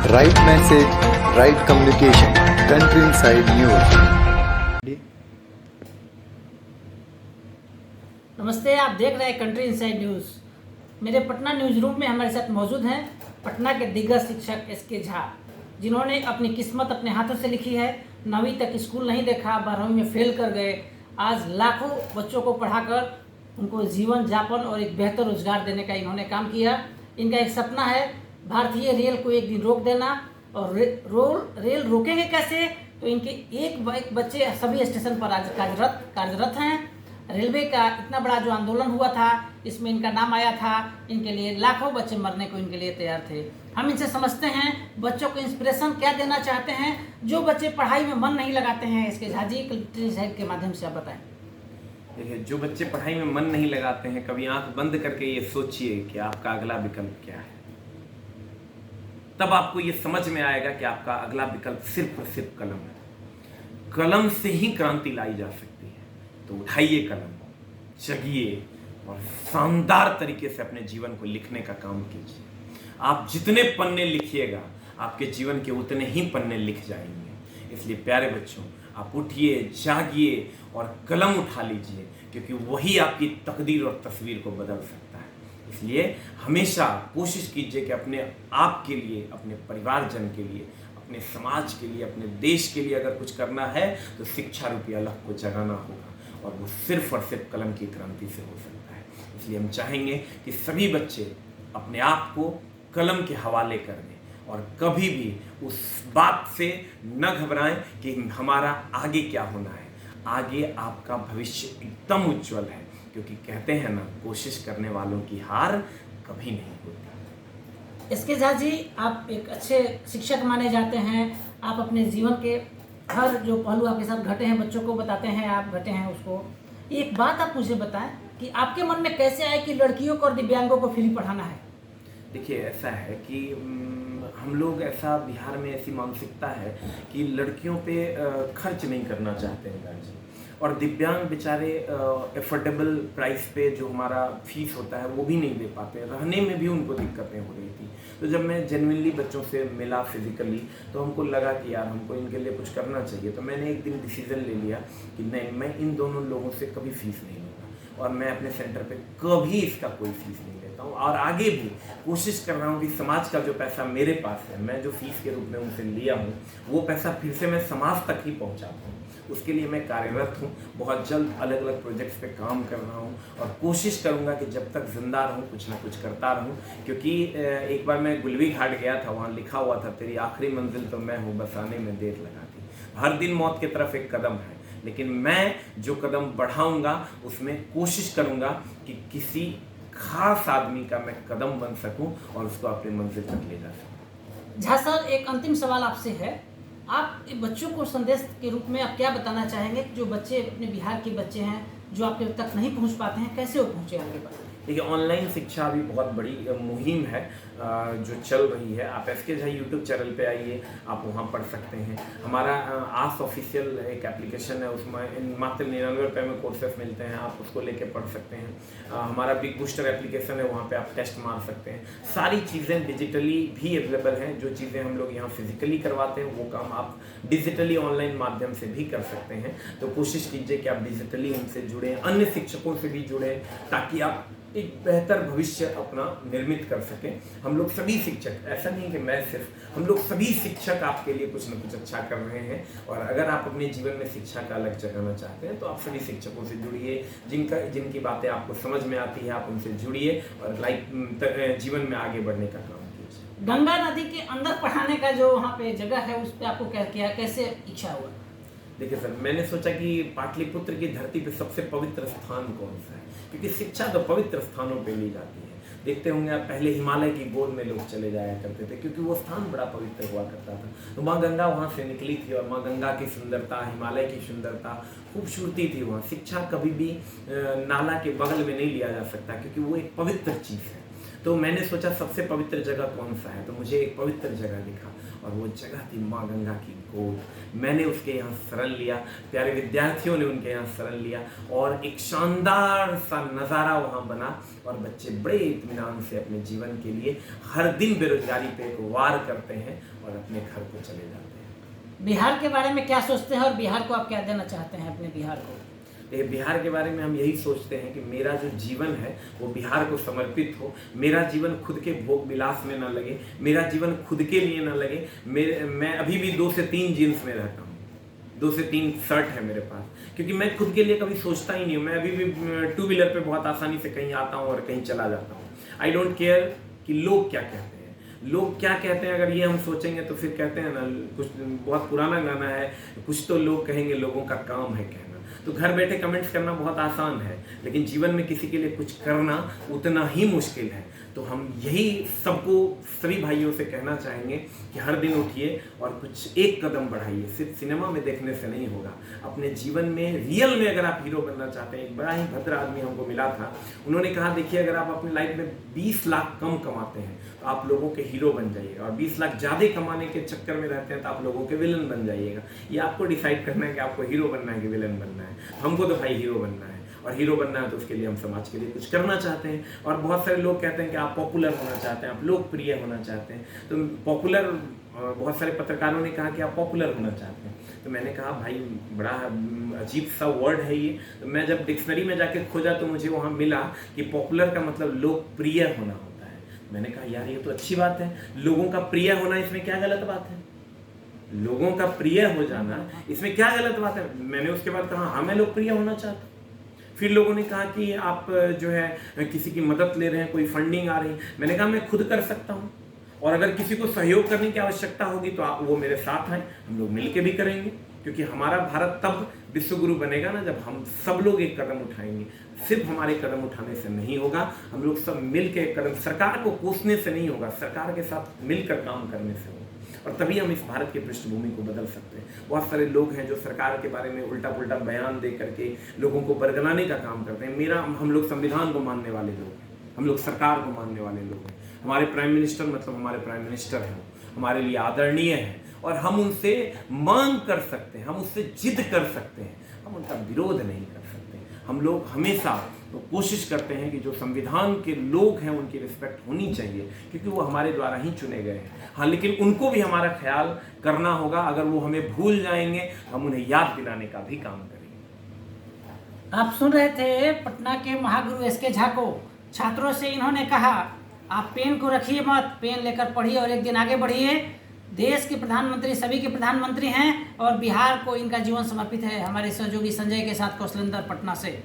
Right message, right communication. Country Inside News. नमस्ते, आप देख रहे हैं कंट्री इनसाइड न्यूज़। मेरे पटना न्यूज़ रूम में हमारे साथ मौजूद हैं पटना के दिग्गज शिक्षक एसके झा, जिन्होंने अपनी किस्मत अपने हाथों से लिखी है। 9वीं तक स्कूल नहीं देखा, 12वीं में फेल कर गए। आज लाखों बच्चों को पढ़ाकर उनको जीवन यापन और एक बेहतर रोजगार देने का इन्होंने काम किया। इनका एक सपना है भारतीय रेल को एक दिन रोक देना। और रेल रोकेंगे कैसे, तो इनके एक बच्चे सभी स्टेशन पर आज कार्यरत हैं। रेलवे का इतना बड़ा जो आंदोलन हुआ था, इसमें इनका नाम आया था। इनके लिए लाखों बच्चे मरने को इनके लिए तैयार थे। हम इनसे समझते हैं बच्चों को इंस्पिरेशन क्या देना चाहते हैं, जो बच्चे पढ़ाई में मन नहीं लगाते हैं। इसके झा जी कंट्री साइड के माध्यम से आप बताएं। देखिए, जो बच्चे पढ़ाई में मन नहीं लगाते हैं, कभी आंख बंद करके ये सोचिए कि आपका अगला विकल्प क्या है। तब आपको ये समझ में आएगा कि आपका अगला विकल्प सिर्फ और सिर्फ कलम है। कलम से ही क्रांति लाई जा सकती है। तो उठाइए कलम, जगिए और शानदार तरीके से अपने जीवन को लिखने का काम कीजिए। आप जितने पन्ने लिखिएगा, आपके जीवन के उतने ही पन्ने लिख जाएंगे। इसलिए प्यारे बच्चों, आप उठिए, जागिए और कलम उठा लीजिए, क्योंकि वही आपकी तकदीर और तस्वीर को बदल सकता है। इसलिए हमेशा कोशिश कीजिए कि अपने आप के लिए, अपने परिवारजन के लिए, अपने समाज के लिए, अपने देश के लिए अगर कुछ करना है तो शिक्षा रूपी अलख को जगाना होगा, और वो सिर्फ और सिर्फ कलम की क्रांति से हो सकता है। इसलिए हम चाहेंगे कि सभी बच्चे अपने आप को कलम के हवाले कर दें और कभी भी उस बात से न घबराएं कि हमारा आगे क्या होना है। आगे आपका भविष्य एकदम उज्जवल है, क्योंकि कहते हैं ना, कोशिश करने वालों की हार कभी नहीं होती। एसके झा जी, आप एक अच्छे शिक्षक माने जाते हैं। आप अपने जीवन के हर जो पहलू आपके साथ घटे हैं बच्चों को बताते हैं, आप घटे हैं उसको। एक बात आप मुझे बताएं कि आपके मन में कैसे आए कि लड़कियों को और दिव्यांगों को फ्री पढ़ाना है। देखिए, ऐसा है कि हम लोग ऐसा, बिहार में ऐसी मानसिकता है कि लड़कियों पे खर्च नहीं करना चाहते हैं गार्जियन, और दिव्यांग बेचारे एफोर्डेबल प्राइस पे जो हमारा फीस होता है वो भी नहीं दे पाते, रहने में भी उनको दिक्कतें हो रही थी। तो जब मैं जेन्युइनली बच्चों से मिला फिजिकली, तो हमको लगा कि यार हमको इनके लिए कुछ करना चाहिए। तो मैंने एक दिन डिसीजन ले लिया कि नहीं, मैं इन दोनों लोगों से कभी फीस नहीं लूँगा, और मैं अपने सेंटर पे कभी इसका कोई फीस नहीं लेता हूँ। और आगे भी कोशिश कर रहा हूँ कि समाज का जो पैसा मेरे पास है, मैं जो फीस के रूप में उनसे लिया हूँ, वो पैसा फिर से मैं समाज तक ही पहुँचाता हूँ। उसके लिए मैं कार्यरत हूँ। बहुत जल्द अलग अलग प्रोजेक्ट्स पे काम कर रहा हूँ, और कोशिश करूँगा कि जब तक जिंदा रहूँ कुछ ना कुछ करता रहूँ। क्योंकि एक बार मैं गुलवी घाट गया था, वहाँ लिखा हुआ था, तेरी आखिरी मंजिल तो मैं हूँ, बस आने में देर लगा दी। हर दिन मौत की तरफ एक कदम है, लेकिन मैं जो कदम बढ़ाऊँगा उसमें कोशिश करूँगा कि किसी खास आदमी का मैं कदम बन सकूँ और उसको अपनी मंजिल तक ले जा सकूँ। झा सर, एक अंतिम सवाल आपसे है। आप बच्चों को संदेश के रूप में आप क्या बताना चाहेंगे, जो बच्चे अपने बिहार के बच्चे हैं जो आपके तक नहीं पहुंच पाते हैं, कैसे वो पहुंचे आगे बढ़े? देखिए, ऑनलाइन शिक्षा अभी बहुत बड़ी मुहिम है जो चल रही है। आप एसके झा यूट्यूब चैनल पे आइए, आप वहाँ पढ़ सकते हैं। हमारा आस ऑफिशियल एक एप्लीकेशन है, उसमें मात्र 99 रुपये में कोर्सेस मिलते हैं, आप उसको लेके पढ़ सकते हैं। हमारा बिग बूस्टर एप्लीकेशन है, वहाँ पे आप टेस्ट मार सकते हैं। सारी चीज़ें डिजिटली भी अवेलेबल हैं। जो चीज़ें हम लोग यहाँ फिजिकली करवाते हैं, वो काम आप डिजिटली ऑनलाइन माध्यम से भी कर सकते हैं। तो कोशिश कीजिए कि आप डिजिटली उनसे जुड़ें, अन्य शिक्षकों से भी जुड़ें, ताकि आप एक बेहतर भविष्य अपना निर्मित कर सकें। हम लोग सभी शिक्षक, ऐसा नहीं कि मैं सिर्फ, हम लोग सभी शिक्षक आपके लिए कुछ न कुछ अच्छा कर रहे हैं। और अगर आप अपने जीवन में शिक्षा का अलग जगाना चाहते हैं, तो आप सभी शिक्षकों से जुड़िए। जिनकी बातें आपको समझ में आती है, आप उनसे जुड़िए और जीवन में आगे बढ़ने का काम कीजिए। गंगा नदी के अंदर पढ़ाने का जो वहाँ पे जगह है, उस पर आपको क्या किया, कैसे इच्छा हुआ? देखिए सर, मैंने सोचा कि पाटलिपुत्र की धरती पे सबसे पवित्र स्थान कौन सा है, क्योंकि शिक्षा तो पवित्र स्थानों पे ली जाती है। देखते होंगे आप, पहले हिमालय की गोद में लोग चले जाया करते थे, क्योंकि वो स्थान बड़ा पवित्र हुआ करता था। तो माँ गंगा वहाँ से निकली थी, और माँ गंगा की सुंदरता, हिमालय की सुंदरता, खूबसूरती थी वहाँ। शिक्षा कभी भी नाला के बगल में नहीं लिया जा सकता, क्योंकि वो एक पवित्र चीज़ है। तो मैंने सोचा सबसे पवित्र जगह कौन सा है, तो मुझे एक पवित्र जगह दिखा और वो जगह थी माँ गंगा की गोद। मैंने उसके यहाँ शरण लिया, प्यारे विद्यार्थियों ने उनके यहाँ शरण लिया और एक शानदार सा नज़ारा वहाँ बना और बच्चे बड़े इत्मीनान से अपने जीवन के लिए हर दिन बेरोजगारी पे एक वार करते हैं और अपने घर को चले जाते हैं। बिहार के बारे में क्या सोचते हैं और बिहार को आप क्या देना चाहते हैं अपने बिहार को? बिहार के बारे में हम यही सोचते हैं कि मेरा जो जीवन है वो बिहार को समर्पित हो। मेरा जीवन खुद के भोग विलास में ना लगे, मेरा जीवन खुद के लिए ना लगे। मैं अभी भी 2 से 3 जीन्स में रहता हूँ, 2 से 3 शर्ट है मेरे पास, क्योंकि मैं खुद के लिए कभी सोचता ही नहीं हूँ। मैं अभी भी 2 व्हीलर पे बहुत आसानी से कहीं आता हूँ और कहीं चला जाता हूँ। आई डोंट केयर कि लोग क्या कहते हैं। लोग क्या कहते हैं अगर ये हम सोचेंगे तो फिर कहते हैं ना, कुछ बहुत पुराना गाना है, कुछ तो लोग कहेंगे, लोगों का काम है कहना। तो घर बैठे कमेंट्स करना बहुत आसान है, लेकिन जीवन में किसी के लिए कुछ करना उतना ही मुश्किल है। तो हम यही सबको, सभी भाइयों से कहना चाहेंगे कि हर दिन उठिए और कुछ एक कदम बढ़ाइए। सिर्फ सिनेमा में देखने से नहीं होगा, अपने जीवन में रियल में अगर आप हीरो बनना चाहते हैं। एक बड़ा ही भद्र आदमी हमको मिला था, उन्होंने कहा देखिए अगर आप अपनी लाइफ में 20 लाख कम कमाते हैं तो आप लोगों के हीरो बन जाइएगा, और 20 लाख ज़्यादा कमाने के चक्कर में रहते हैं तो आप लोगों के विलन बन जाइएगा। ये आपको डिसाइड करना है कि आपको हीरो बनना है कि विलन बनना है। हमको तो भाई हीरो बनना है, और हीरो बनना है तो उसके लिए हम समाज के लिए कुछ करना चाहते हैं। और बहुत सारे लोग कहते हैं कि आप पॉपुलर होना चाहते हैं, आप लोकप्रिय होना चाहते हैं। तो पॉपुलर, बहुत सारे पत्रकारों ने कहा कि आप पॉपुलर होना चाहते हैं। तो मैंने कहा भाई बड़ा अजीब सा वर्ड है ये। तो मैं जब डिक्शनरी में जाके खोजा तो मुझे वहाँ मिला कि पॉपुलर का मतलब लोकप्रिय होना होता है। मैंने कहा यार ये तो अच्छी बात है, लोगों का प्रिय होना इसमें क्या गलत बात है? लोगों का प्रिय हो जाना इसमें क्या गलत बात है? मैंने उसके बाद कहा हाँ मैं लोकप्रिय होना चाहता हूँ। फिर लोगों ने कहा कि आप जो है किसी की मदद ले रहे हैं, कोई फंडिंग आ रही है। मैंने कहा मैं खुद कर सकता हूँ, और अगर किसी को सहयोग करने की आवश्यकता होगी तो आप वो मेरे साथ हैं, हम लोग मिलके भी करेंगे। क्योंकि हमारा भारत तब विश्वगुरु बनेगा ना जब हम सब लोग एक कदम उठाएंगे। सिर्फ हमारे कदम उठाने से नहीं होगा, हम लोग सब मिलकर एक कदम, सरकार को कोसने से नहीं होगा, सरकार के साथ मिलकर काम करने से होगा। और तभी हम इस भारत की पृष्ठभूमि को बदल सकते हैं। बहुत सारे लोग हैं जो सरकार के बारे में उल्टा पुल्टा बयान दे करके लोगों को बरगलाने का काम करते हैं। हम लोग संविधान को मानने वाले लोग हैं, हम लोग सरकार को मानने वाले लोग हैं। हमारे प्राइम मिनिस्टर मतलब हमारे प्राइम मिनिस्टर हैं, हमारे लिए आदरणीय हैं, और हम उनसे मांग कर सकते हैं, हम उससे जिद कर सकते हैं, हम उनका विरोध नहीं कर सकते। हम लोग हमेशा तो कोशिश करते हैं कि जो संविधान के लोग हैं उनकी रिस्पेक्ट होनी चाहिए, क्योंकि वो हमारे द्वारा ही चुने गए हैं। हाँ, लेकिन उनको भी हमारा ख्याल करना होगा। अगर वो हमें भूल जाएंगे हम उन्हें याद दिलाने का भी काम करेंगे। आप सुन रहे थे पटना के महागुरु एसके झा को। छात्रों से इन्होंने कहा आप पेन को रखिए मत, पेन लेकर पढ़िए और एक दिन आगे बढ़िए। देश के प्रधानमंत्री सभी के प्रधानमंत्री हैं और बिहार को इनका जीवन समर्पित है। हमारे सहयोगी संजय के साथ कौशलेंद्र पटना से।